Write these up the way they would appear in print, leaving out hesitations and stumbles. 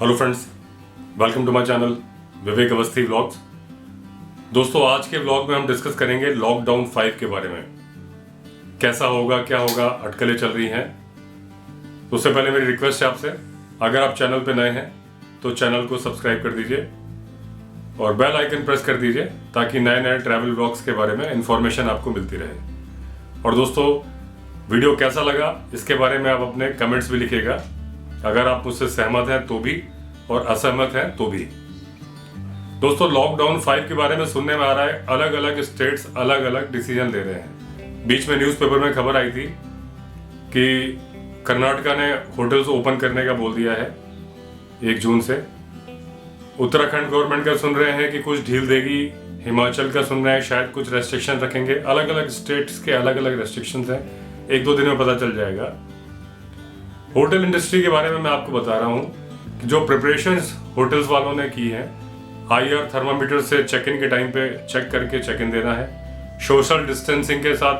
Hello friends, welcome to my channel Vivek Awasthi vlogs. दोस्तों, आज के व्लॉग में हम डिस्कस करेंगे लॉकडाउन 5 के बारे में। कैसा होगा, क्या होगा, अटकलें चल रही हैं। उससे पहले मेरी रिक्वेस्ट है आपसे, अगर आप चैनल पे नए हैं तो चैनल को सब्सक्राइब कर दीजिए और बेल आइकन प्रेस कर दीजिए ताकि नए नए ट्रैवल व्लॉग्स के बारे में इंफॉर्मेशन आपको मिलती रहे। और दोस्तों, वीडियो कैसा लगा इसके बारे में आप अपने कमेंट्स भी लिखिएगा। अगर आप मुझसे सहमत हैं तो भी और असहमत हैं तो भी। दोस्तों, लॉकडाउन 5 के बारे में सुनने में आ रहा है अलग अलग स्टेट्स अलग अलग डिसीजन ले रहे हैं। बीच में न्यूज़पेपर में खबर आई थी कि कर्नाटका ने होटल्स ओपन करने का बोल दिया है 1 जून से। उत्तराखंड गवर्नमेंट का सुन रहे हैं कि कुछ ढील देगी। हिमाचल का सुन रहे हैं शायद कुछ रेस्ट्रिक्शन रखेंगे। अलग अलग स्टेट्स के अलग अलग रेस्ट्रिक्शंस हैं। 1-2 दिन में पता चल जाएगा। होटल इंडस्ट्री के बारे में मैं आपको बता रहा हूँ कि जो प्रिपरेशंस होटल्स वालों ने की है, IR थर्मामीटर से चेक इन के टाइम पे चेक करके चेक इन देना है। सोशल डिस्टेंसिंग के साथ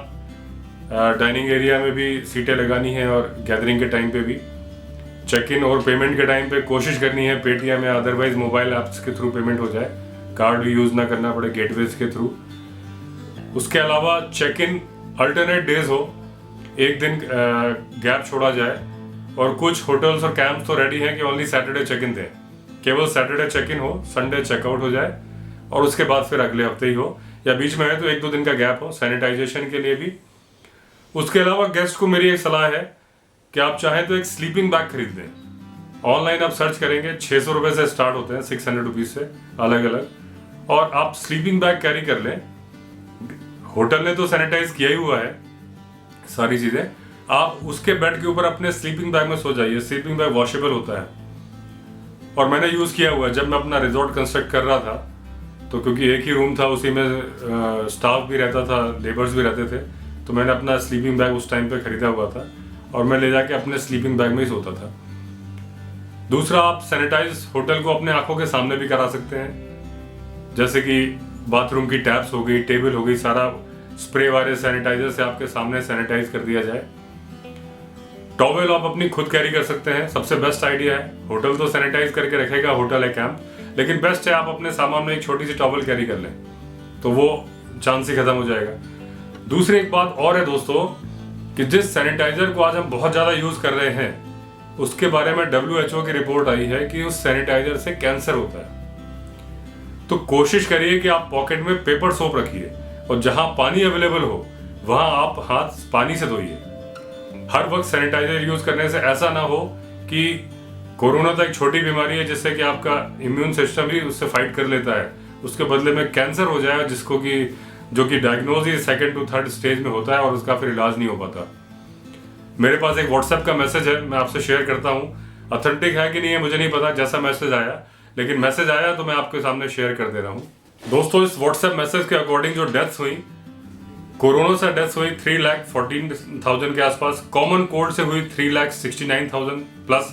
डाइनिंग एरिया में भी सीटें लगानी है और गैदरिंग के टाइम पे भी चेक इन और पेमेंट के टाइम पे कोशिश करनी है पेटीएम या अदरवाइज मोबाइल ऐप्स के थ्रू पेमेंट हो जाए, कार्ड भी यूज़ ना करना पड़े गेटवेज के थ्रू। उसके अलावा चेक इन अल्टरनेट डेज हो, 1 दिन गैप छोड़ा जाए। और कुछ होटल्स और कैंप्स तो रेडी हैं कि ओनली सैटरडे चेक इन दें, केवल सैटरडे चेक इन हो, संडे चेकआउट हो जाए और उसके बाद फिर अगले हफ्ते ही हो, या बीच में है तो 1-2 दिन का गैप हो सैनिटाइजेशन के लिए भी। उसके अलावा गेस्ट को मेरी एक सलाह है कि आप चाहें तो एक स्लीपिंग बैग खरीद दें। ऑनलाइन आप सर्च करेंगे, 600 रुपये से स्टार्ट होते हैं, 600 रुपीज़ से अलग अलग, और आप स्लीपिंग बैग कैरी कर लें। होटल ने तो सैनिटाइज किया ही हुआ है सारी चीज़ें, आप उसके बेड के ऊपर अपने स्लीपिंग बैग में सो जाइए। स्लीपिंग बैग वॉशेबल होता है और मैंने यूज़ किया हुआ है। जब मैं अपना रिजॉर्ट कंस्ट्रक्ट कर रहा था तो क्योंकि एक ही रूम था, उसी में स्टाफ भी रहता था, लेबर्स भी रहते थे, तो मैंने अपना स्लीपिंग बैग उस टाइम पे खरीदा हुआ था और मैं ले जाके अपने स्लीपिंग बैग में ही सोता था। दूसरा, आप सैनिटाइज होटल को अपने आंखों के सामने भी करा सकते हैं, जैसे कि बाथरूम की टैप्स हो गई, टेबल हो गई, सारा स्प्रे वाले सैनिटाइजर से आपके सामने सैनिटाइज कर दिया जाए। टॉवेल आप अपनी खुद कैरी कर सकते हैं, सबसे बेस्ट आइडिया है। होटल तो सैनिटाइज करके रखेगा, होटल है कैंप, लेकिन बेस्ट है आप अपने सामान में एक छोटी सी टॉवेल कैरी कर लें, तो वो चांस ही खत्म हो जाएगा। दूसरी एक बात और है दोस्तों कि जिस सैनिटाइजर को आज हम बहुत ज़्यादा यूज़ कर रहे हैं, उसके बारे में WHO की रिपोर्ट आई है कि उस सैनिटाइजर से कैंसर होता है। तो कोशिश करिए कि आप पॉकेट में पेपर सोप रखिए और जहाँ पानी अवेलेबल हो वहाँ आप हाथ पानी से धोइए। हर वक्त सैनिटाइजर यूज करने से ऐसा ना हो कि कोरोना तो एक छोटी बीमारी है जिससे कि आपका इम्यून सिस्टम भी उससे फाइट कर लेता है, उसके बदले में कैंसर हो जाए जिसको कि जो कि diagnosis 2nd to 3rd stage में होता है और उसका फिर इलाज नहीं हो पाता। मेरे पास एक व्हाट्सएप का मैसेज है, मैं आपसे शेयर करता हूँ। ऑथेंटिक है कि नहीं है मुझे नहीं पता, जैसा मैसेज आया, लेकिन मैसेज आया तो मैं आपके सामने शेयर कर दे रहा हूँ। दोस्तों, इस व्हाट्सएप मैसेज के अकॉर्डिंग जो डेथ्स हुई, कोरोना से डेथ्स हुई 3,14,000 के आसपास, कॉमन कोल्ड से हुई 3,69,000 प्लस,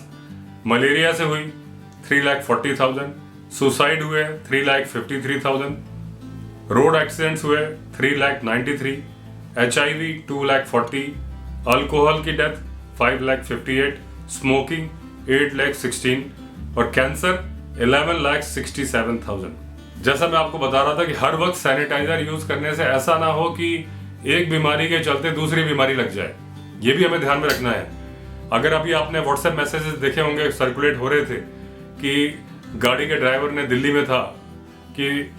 मलेरिया से हुई 3,40,000, सुसाइड हुए 3,53,000, रोड एक्सीडेंट्स हुए 3,93,000, HIV 2,40,000, अल्कोहल की डेथ 5,58,000, स्मोकिंग 8,16,000 और कैंसर 11,67,000। जैसा मैं आपको बता रहा था कि हर वक्त सैनिटाइजर यूज करने से ऐसा ना हो कि एक बीमारी के चलते दूसरी बीमारी लग जाए, ये भी हमें ध्यान में रखना है। अगर अभी आपने व्हाट्सएप मैसेजेस देखे होंगे, सर्कुलेट हो रहे थे कि गाड़ी के ड्राइवर ने दिल्ली में था कि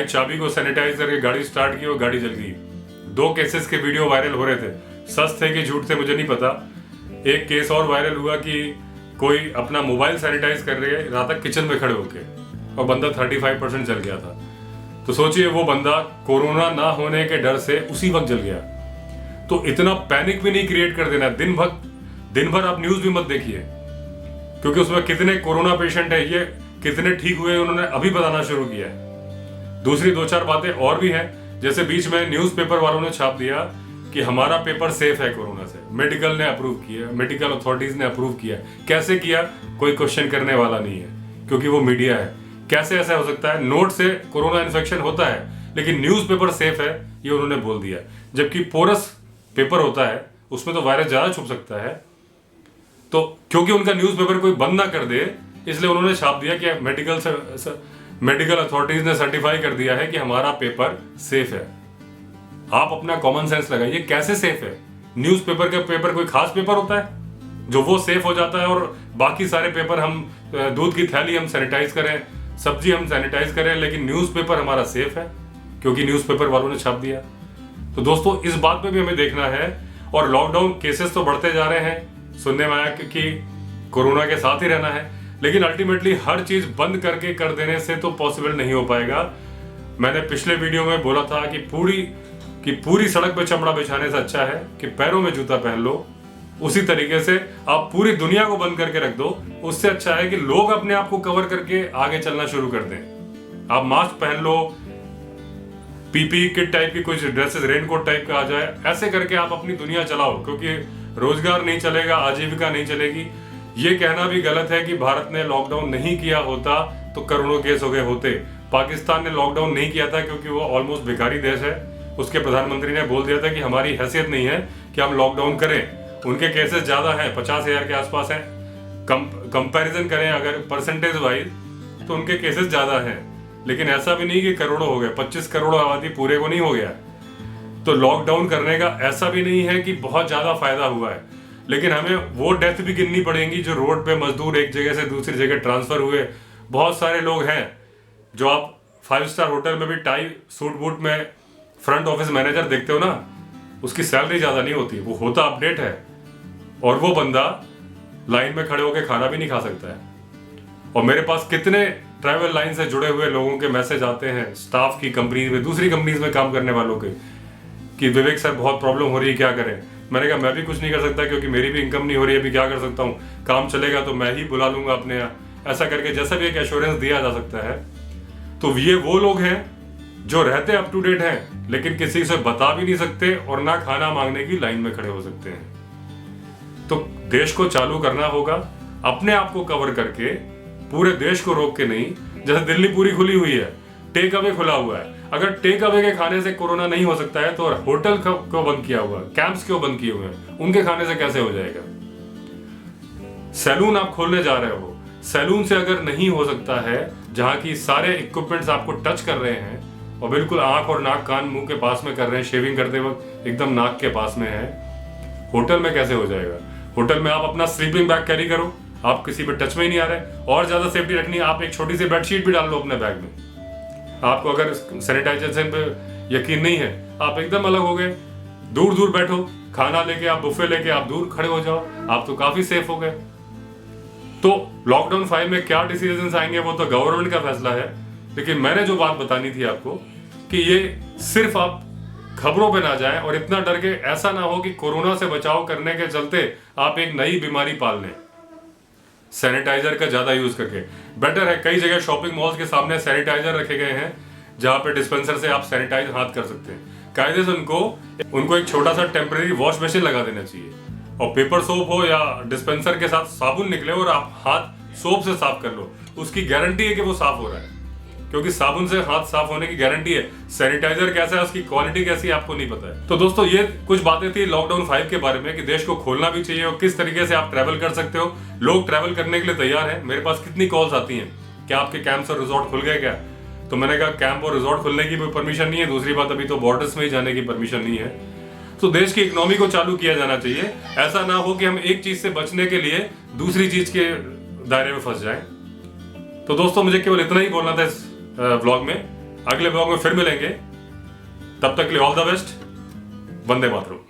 चाबी को सैनिटाइज करके गाड़ी स्टार्ट की और गाड़ी जल गई। 2 केसेस के वीडियो वायरल हो रहे थे, सच थे कि झूठ थे मुझे नहीं पता। एक केस और वायरल हुआ कि कोई अपना मोबाइल सैनिटाइज कर रहा था किचन में खड़े होके और बंदा 35% जल गया था। तो सोचिए, वो बंदा कोरोना ना होने के डर से उसी वक्त जल गया। तो इतना पैनिक भी नहीं क्रिएट कर देना। दिन भर आप न्यूज भी मत देखिए, क्योंकि उसमें कितने कोरोना पेशेंट है, ये कितने ठीक हुए, उन्होंने अभी बताना शुरू किया है। दूसरी 2-4 बातें और भी हैं, जैसे बीच में न्यूज़पेपर वालों ने छाप दिया कि हमारा पेपर सेफ है कोरोना से। मेडिकल ने अप्रूव किया, मेडिकल अथॉरिटीज ने अप्रूव किया। कैसे किया, कोई क्वेश्चन करने वाला नहीं है, क्योंकि वो मीडिया है। कैसे ऐसा हो सकता है? नोट से कोरोना इन्फेक्शन होता है लेकिन न्यूज़पेपर सेफ है, ये उन्होंने बोल दिया। जबकि पोरस पेपर होता है, उसमें तो वायरस ज़्यादा छुप सकता है। तो क्योंकि उनका न्यूज़पेपर कोई बंद ना कर दे, इसलिए उन्होंने छाप दिया कि मेडिकल अथॉरिटीज ने सर्टिफाई कर दिया है कि हमारा पेपर सेफ है। आप अपना कॉमन सेंस लगाइए, कैसे सेफ है? न्यूज़पेपर का पेपर कोई खास पेपर होता है जो वो सेफ हो जाता है और बाकी सारे पेपर, हम दूध की थैली हम सैनिटाइज करें, सब्जी हम सैनिटाइज करें, लेकिन न्यूज़पेपर हमारा सेफ है क्योंकि न्यूज़पेपर वालों ने छाप दिया। तो दोस्तों इस बात पे भी हमें देखना है। और लॉकडाउन केसेस तो बढ़ते जा रहे हैं, सुनने में आया कि कोरोना के साथ ही रहना है, लेकिन अल्टीमेटली हर चीज बंद करके कर देने से तो पॉसिबल नहीं हो पाएगा। मैंने पिछले वीडियो में बोला था कि पूरी सड़क पे चमड़ा बिछाने से अच्छा है कि पैरों में जूता पहन लो। उसी तरीके से आप पूरी दुनिया को बंद करके रख दो, उससे अच्छा है कि लोग अपने आप को कवर करके आगे चलना शुरू कर दें। आप मास्क पहन लो, पीपी किट टाइप की कुछ ड्रेसेस, रेनकोट टाइप का आ जाए, ऐसे करके आप अपनी दुनिया चलाओ, क्योंकि रोजगार नहीं चलेगा, आजीविका नहीं चलेगी। ये कहना भी गलत है कि भारत ने लॉकडाउन नहीं किया होता तो करोड़ों केस हो गए होते। पाकिस्तान ने लॉकडाउन नहीं किया था क्योंकि वो ऑलमोस्ट भिखारी देश है। उसके प्रधानमंत्री ने बोल दिया था कि हमारी हैसियत नहीं है कि हम लॉकडाउन करें। उनके केसेस ज्यादा हैं, 50,000 के आसपास हैं। कंपैरिजन करें अगर परसेंटेज वाइज तो उनके केसेस ज्यादा हैं, लेकिन ऐसा भी नहीं कि करोड़ों हो गए। 25 करोड़ आबादी पूरे को नहीं हो गया। तो लॉकडाउन करने का ऐसा भी नहीं है कि बहुत ज्यादा फायदा हुआ है, लेकिन हमें वो डेथ भी गिननी पड़ेंगी जो रोड पे मजदूर एक जगह से दूसरी जगह ट्रांसफर हुए। बहुत सारे लोग हैं जो आप 5 स्टार होटल में भी टाई सूट बूट में फ्रंट ऑफिस मैनेजर देखते हो ना, उसकी सैलरी ज्यादा नहीं होती, वो होता अपडेट है, और वो बंदा लाइन में खड़े होकर खाना भी नहीं खा सकता है। और मेरे पास कितने ट्रैवल लाइन से जुड़े हुए लोगों के मैसेज आते हैं, स्टाफ की कंपनीज में, दूसरी कंपनीज में काम करने वालों के, कि विवेक सर बहुत प्रॉब्लम हो रही है, क्या करें। मैंने कहा मैं भी कुछ नहीं कर सकता क्योंकि मेरी भी इनकम नहीं हो रही है, अभी क्या कर सकता हूँ, काम चलेगा तो मैं ही बुला लूंगा अपने यहाँ, ऐसा करके जैसा भी एक एश्योरेंस दिया जा सकता है। तो ये वो लोग हैं जो रहते अप टू डेट हैं, लेकिन किसी से बता भी नहीं सकते और ना खाना मांगने की लाइन में खड़े हो सकते हैं। तो देश को चालू करना होगा, अपने आप को कवर करके, पूरे देश को रोक के नहीं। जैसे दिल्ली पूरी खुली हुई है, टेक अवे खुला हुआ है, अगर टेक अवे के खाने से कोरोना नहीं हो सकता है तो होटल क्यों बंद किया हुआ है, कैंप्स क्यों बंद किए हुए हैं, उनके खाने से कैसे हो जाएगा। सैलून आप खोलने जा रहे हो, सैलून से अगर नहीं हो सकता है, जहां की सारे इक्विपमेंट्स आपको टच कर रहे हैं और बिल्कुल आंख और नाक कान मुंह के पास में कर रहे हैं, शेविंग करते वक्त एकदम नाक के पास में है, होटल में कैसे हो जाएगा। होटल में आप अपना स्लीपिंग बैग कैरी करो, आप किसी पे टच में ही नहीं आ रहे। और ज्यादा सेफ्टी रखनी है, आप एक छोटी सी बेडशीट भी डाल लो अपने बैग में। आपको अगर सैनिटाइजेशन पे यकीन नहीं है, आप एकदम अलग हो गए, दूर दूर बैठो, खाना लेके आप बुफे लेके आप दूर खड़े हो जाओ, आप तो काफी सेफ हो गए। तो लॉकडाउन 5 में क्या डिसीजंस आएंगे वो तो गवर्नमेंट का फैसला है, लेकिन मैंने जो बात बतानी थी आपको कि ये सिर्फ आप खबरों पे ना जाएं और इतना डर के ऐसा ना हो कि कोरोना से बचाव करने के चलते आप एक नई बीमारी पाल लें। सैनिटाइजर का ज्यादा यूज करके बेटर है। कई जगह शॉपिंग मॉल्स के सामने सैनिटाइजर रखे गए हैं जहां पे डिस्पेंसर से आप सैनिटाइज हाथ कर सकते हैं। कायदे से उनको एक छोटा सा टेम्परेरी वॉश मशीन लगा देना चाहिए, और पेपर सोप हो या डिस्पेंसर के साथ साबुन निकले और आप हाथ सोप से साफ कर लो, उसकी गारंटी है कि वो साफ हो रहा है, क्योंकि साबुन से हाथ साफ होने की गारंटी है। सैनिटाइजर कैसा है, उसकी क्वालिटी कैसी है, आपको नहीं पता है। तो दोस्तों ये कुछ बातें थी लॉकडाउन 5 के बारे में कि देश को खोलना भी चाहिए और किस तरीके से आप ट्रैवल कर सकते हो। लोग ट्रैवल करने के लिए तैयार हैं। मेरे पास कितनी कॉल्स आती हैं, क्या आपके कैंप्स और रिजॉर्ट खुल गए क्या? तो मैंने कहा कैंप और रिजॉर्ट खुलने की कोई परमिशन नहीं है। दूसरी बात, अभी तो बॉर्डर्स में ही जाने की परमिशन नहीं है। तो देश की इकोनॉमी को चालू किया जाना चाहिए। ऐसा ना हो कि हम एक चीज से बचने के लिए दूसरी चीज के दायरे में फंस जाएं। तो दोस्तों मुझे केवल इतना ही बोलना था इस व्लॉग में। अगले व्लॉग में फिर मिलेंगे, तब तक के लिए all the best. Vande Mataram.